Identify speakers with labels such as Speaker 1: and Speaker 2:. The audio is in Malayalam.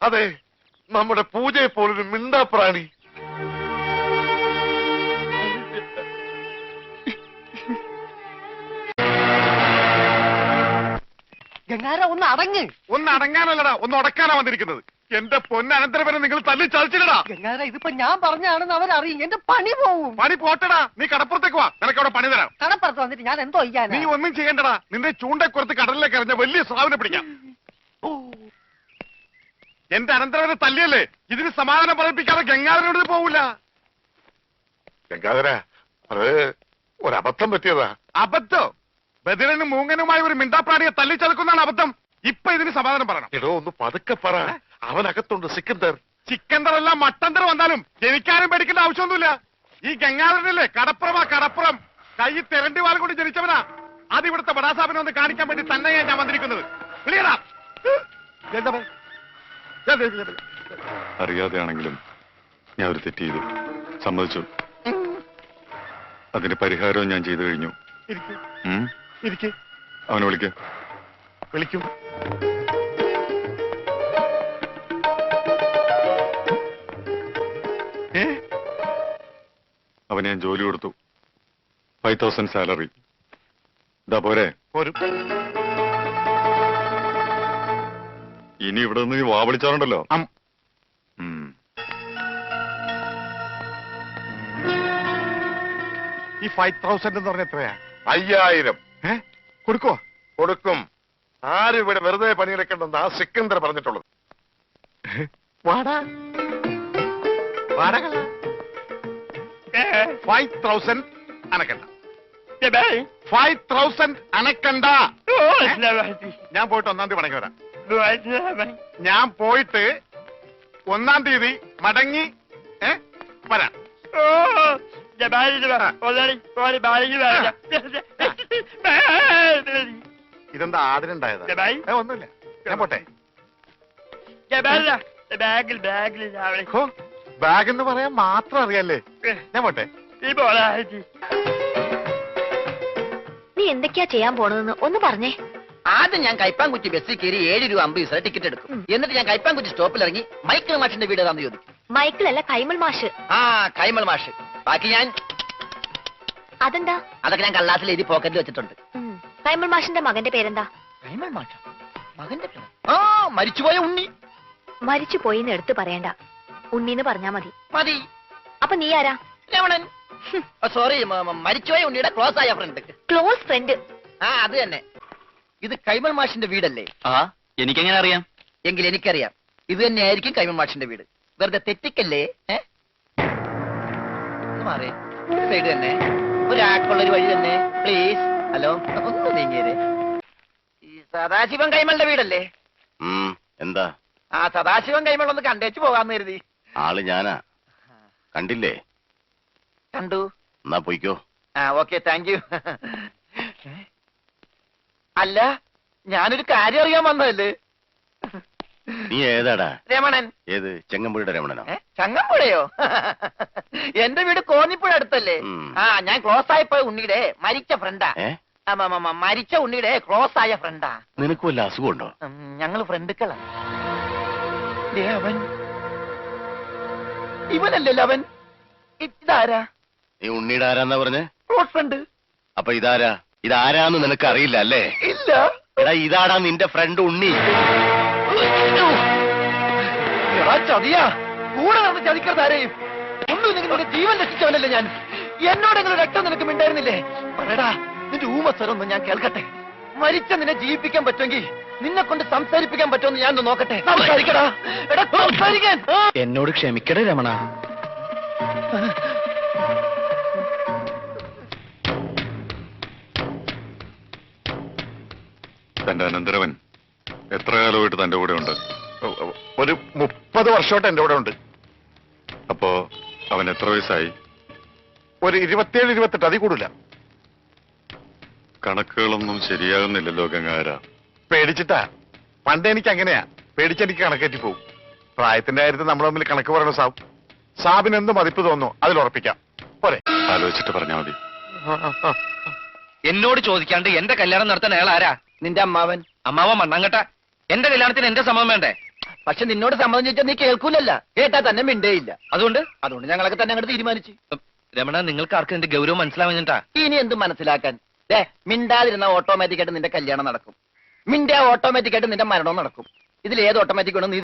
Speaker 1: അതെ, നമ്മുടെ പൂജയെ പോലൊരു മിണ്ടാപ്രാണി.
Speaker 2: ഗംഗാര ഒന്ന് അടങ്ങ്.
Speaker 1: ഒന്ന് അടങ്ങാനല്ലടാ, ഒന്ന് ഉടക്കാനാ വന്നിരിക്കുന്നത്. എന്റെ പൊന്നനന്തരവനെ നിങ്ങൾ തല്ലി ചതച്ചിടടാ.
Speaker 2: ഗംഗാര ഇതിപ്പോ ഞാൻ പറഞ്ഞാണെന്ന് അവരറിയും, എന്റെ പണി പോവും.
Speaker 1: പണി പോട്ടടാ, നീ കടപ്പുറത്തേക്ക് വാ, നിനക്ക് അവിടെ പണി തരാം.
Speaker 2: കടപ്പുറത്ത് വന്നിട്ട് ഞാൻ എന്തോ ചെയ്യാൻ?
Speaker 1: നീ ഒന്നും ചെയ്യണ്ടടാ, നിന്റെ ചൂണ്ടക്കുറത്ത് കടലിലേക്ക് എറിഞ്ഞ വലിയ സ്രാവിനെ പിടിക്കാം. എന്റെ അനന്തരവനെ തല്ലിയല്ലേ, ഇതിന് സമാധാനം പറയിപ്പിക്കാതെ ഗംഗാധരനോട് പോവില്ല. ഗംഗാധര, അത് ഒരബദ്ധം പറ്റിയതാ. അബദ്ധം? ബദിരനും മൂങ്ങനുമായി ഒരു മിണ്ടാപ്രാണിയെ തല്ലിച്ചതക്കുന്നതാണ് അബദ്ധം. ഇപ്പൊ ഇതിന് സമാധാനം പറയണം. എടോ, ഒന്ന് പതുക്കെ പറ. അവനകത്തുണ്ട് സിക്കന്ദർ. സിക്കന്ദർ അല്ല മട്ടന്തർ വന്നാലും ജനിക്കാനും പേടിക്കേണ്ട ആവശ്യമൊന്നുമില്ല. ഈ ഗംഗാധരനല്ലേ കടപ്പുറം. കൈ തെരണ്ടി വാൽ കൊണ്ട് ജനിച്ചവനാ. അത് ഇവിടുത്തെ ബടാസാബിനെ ഒന്ന് കാണിക്കാൻ വേണ്ടി തന്നെയാണ് ഞാൻ വന്നിരിക്കുന്നത്. വിളിയടാ.
Speaker 3: അറിയാതെയാണെങ്കിലും ഞാൻ ഒരു തെറ്റ് ചെയ്തു, സമ്മതിച്ചു. അതിന് പരിഹാരവും ഞാൻ ചെയ്തു കഴിഞ്ഞു. അവനെ വിളിക്കും. അവന് ഞാൻ ജോലി കൊടുത്തു. 5,000 സാലറി. ഇതാ പോരെ? ഇനി ഇവിടെ നിന്ന് നീ വാ വിളിച്ചാറുണ്ടല്ലോ.
Speaker 1: ഈ 5,000 എന്ന് പറഞ്ഞ എത്രയാ? 5,000. കൊടുക്കും. ആരും ഇവിടെ വെറുതെ പണിയെടുക്കണ്ടെന്ന് ആ സിക്കന്ദർ പറഞ്ഞിട്ടുള്ളത്. വാടാ 5,000 അനക്കണ്ട. 5,000 അനക്കണ്ട. ഞാൻ പോയിട്ട് 1-ാം തീയതി മടങ്ങി വരാം. ഞാൻ പോയിട്ട് 1-ാം തീയതി മടങ്ങി വരാം. ഇതെന്താ ആടിനുണ്ടായതാ? ഒന്നുമില്ല, ഞാൻ പോട്ടെ. ബാഗ് എന്ന് പറയാൻ മാത്രം അറിയാല്ലേ? ഞാൻ പോട്ടെ.
Speaker 4: നീ എന്തൊക്കെയാ ചെയ്യാൻ പോണതെന്ന് ഒന്ന് പറഞ്ഞേ.
Speaker 2: ആദ്യം ഞാൻ കൈപ്പാങ്കുറ്റി ബസ്സിൽ കയറി 7 രൂപ 50 പൈസ ടിക്കറ്റ് എടുക്കും. എന്നിട്ട് ഞാൻ കൈപ്പാങ്കുറ്റി സ്റ്റോപ്പിൽ ഇറങ്ങി മൈക്കിൾ മാഷിന്റെ വീട് ഏതാന്ന് ചോദിക്കും.
Speaker 4: മൈക്കിളല്ല, കൈമൾ മാഷ്.
Speaker 2: കൈമൾ മാഷ്. ബാക്കി ഞാൻ
Speaker 4: അതെന്താ?
Speaker 2: അതൊക്കെ ഞാൻ കള്ളാസിൽ എഴുതി പോക്കറ്റിൽ വെച്ചിട്ടുണ്ട്.
Speaker 4: കൈമൾ മാഷിന്റെ മകന്റെ പേരെന്താ?
Speaker 2: കൈമൾ മാഷ മകന്റെ പേര്? മരിച്ചുപോയ ഉണ്ണി.
Speaker 4: മരിച്ചു പോയിന്ന് എടുത്ത് പറയണ്ട, ഉണ്ണിന്ന് പറഞ്ഞാ മതി.
Speaker 2: മതി.
Speaker 4: അപ്പൊ നീ ആരാ?
Speaker 2: രമണൻ. സോറി, മരിച്ചുപോയ ഉണ്ണിയുടെ ക്ലോസ് ആയ ഫ്രണ്ട്.
Speaker 4: Close friend?
Speaker 2: അത് തന്നെ. ഇത് കൈമൾ മാഷിന്റെ വീടല്ലേ?
Speaker 5: എനിക്കെങ്ങനെ അറിയാം?
Speaker 2: എങ്കിൽ എനിക്കറിയാം. ഇത് തന്നെയായിരിക്കും കൈമൾ മാഷിന്റെ വീട്. വെറുതെ തെറ്റിക്കല്ലേ? മാറേ സൈഡ് തന്നെ, ഒരാൾക്കുള്ളൊരു വഴി തന്നെ പ്ലീസ്. ഹലോ, ഒന്ന് നീങ്ങിയേ. ഈ സദാശിവൻ കൈമളുടെ വീടല്ലേ?
Speaker 5: എന്താ?
Speaker 2: സദാശിവൻ കൈമൾ ഒന്ന് കണ്ടേച്ചു പോകാന്ന് കരുതി.
Speaker 5: ആള് ഞാനാ, കണ്ടില്ലേ?
Speaker 2: കണ്ടു.
Speaker 5: എന്നാ പോയിക്കോ.
Speaker 2: Okay, thank you. അല്ല, ഞാനൊരു കാര്യം അറിയാൻ വന്നതല്ലേ.
Speaker 5: നീ ഏതാടാ?
Speaker 2: രമണൻ.
Speaker 5: ഏത്? ചെങ്ങമ്പുഴയുടെ രമണനോ?
Speaker 2: ചങ്ങമ്പുഴയോ? എന്റെ വീട് കോന്നിപ്പുഴ അടുത്തല്ലേ? ഞാൻ ക്ലോസ് ആയപ്പോ ഉണ്ണിയുടെ മരിച്ച ഫ്രണ്ടാ. മരിച്ച ഉണ്ണിയുടെ ക്ലോസ് ആയ ഫ്രണ്ടാ.
Speaker 5: നിനക്ക് വല്ല അസുഖമുണ്ടോ?
Speaker 2: ഞങ്ങള് ഫ്രണ്ടുക്കളാ. അവൻ ഇവനല്ലല്ലോ അവൻ. ഇതാരാ?
Speaker 5: ഈ ഉണ്ണിയുടെ ആരാന്നാ പറഞ്ഞേ?
Speaker 2: Close friend.
Speaker 5: അപ്പൊ ഇതാരാ? ഇതാരാന്ന് നിനക്ക് അറിയില്ല അല്ലേ?
Speaker 2: ഇല്ല.
Speaker 5: എടാ, ഇതാടാ നിന്റെ ഫ്രണ്ട് ഉണ്ണി.
Speaker 2: ചതിയാ, കൂടെ നടന്ന് ചതിക്കരുതാരെയും. ഒന്നും നിങ്ങളുടെ ജീവൻ രക്ഷിച്ചവനല്ലേ ഞാൻ. എന്നോടെങ്കിലും രക്തം നിനക്ക് മിണ്ടായിരുന്നില്ലേ? പറയടാ, നിന്റെ ഊമസ്വരൊന്നും ഞാൻ കേൾക്കട്ടെ. മരിച്ച നിന്നെ ജീവിപ്പിക്കാൻ പറ്റുമെങ്കിൽ നിന്നെ കൊണ്ട് സംസാരിപ്പിക്കാൻ പറ്റുമെന്ന് ഞാൻ ഒന്ന് നോക്കട്ടെ. സംസാരിക്കടാ. എടാ, സംസാരിക്കാൻ.
Speaker 5: എന്നോട് ക്ഷമിക്കടേ രമണ.
Speaker 3: തന്റെ അനന്തരവൻ എത്ര കാലമായിട്ട് തന്റെ കൂടെ ഉണ്ട്?
Speaker 1: ഒരു 30 വർഷമായിട്ട് എന്റെ കൂടെ ഉണ്ട്.
Speaker 3: അപ്പോ അവൻ എത്ര വയസ്സായി?
Speaker 1: ഒരു 27-28, അതിൽ കൂടില്ല.
Speaker 3: കണക്കുകളൊന്നും ശരിയാകുന്നില്ലല്ലോ ഗംഗാര.
Speaker 1: പേടിച്ചിട്ടാ. പണ്ട് എനിക്ക് അങ്ങനെയാ, പേടിച്ചെനിക്ക് കണക്കേറ്റി പോകും. പ്രായത്തിന്റെ കാര്യത്തിൽ നമ്മൾ തമ്മിൽ കണക്ക് പറയണ സാബിന് എന്ത് മതിപ്പ് തോന്നുന്നു അതിൽ ഉറപ്പിക്കാം. പോരെ?
Speaker 3: ആലോചിച്ചിട്ട് പറഞ്ഞാൽ മതി.
Speaker 5: എന്നോട് ചോദിക്കാണ്ട് എന്റെ കല്യാണം നടത്താൻ അയാൾ ആരാ?
Speaker 2: നിന്റെ അമ്മാവൻ.
Speaker 5: അമ്മാവൻ മണ്ണാങ്കട്ട. എന്റെ കല്യാണത്തിന് എന്റെ സമ്മതം വേണ്ടേ?
Speaker 2: പക്ഷെ നിന്നോട് സമ്മതം ചോദിച്ചാൽ നീ കേൾക്കൂലല്ല, കേട്ടാ തന്നെ മിണ്ടേയില്ല. അതുകൊണ്ട് ഞങ്ങളൊക്കെ തന്നെ അങ്ങോട്ട് തീരുമാനിച്ചു.
Speaker 5: രമണ, നിങ്ങൾക്ക് ആർക്കും എന്റെ ഗൗരവം മനസ്സിലാവാഞ്ഞിട്ടാ.
Speaker 2: ഇനി എന്തും മനസ്സിലാക്കാൻ? മിണ്ടാതിരുന്ന ഓട്ടോമാറ്റിക്കായിട്ട് നിന്റെ കല്യാണം നടക്കും, മിണ്ടാ ഓട്ടോമാറ്റിക്കായിട്ട് നിന്റെ മരണവും നടക്കും. ഇതിൽ ഏത് ഓട്ടോമാറ്റിക് വേണം നീ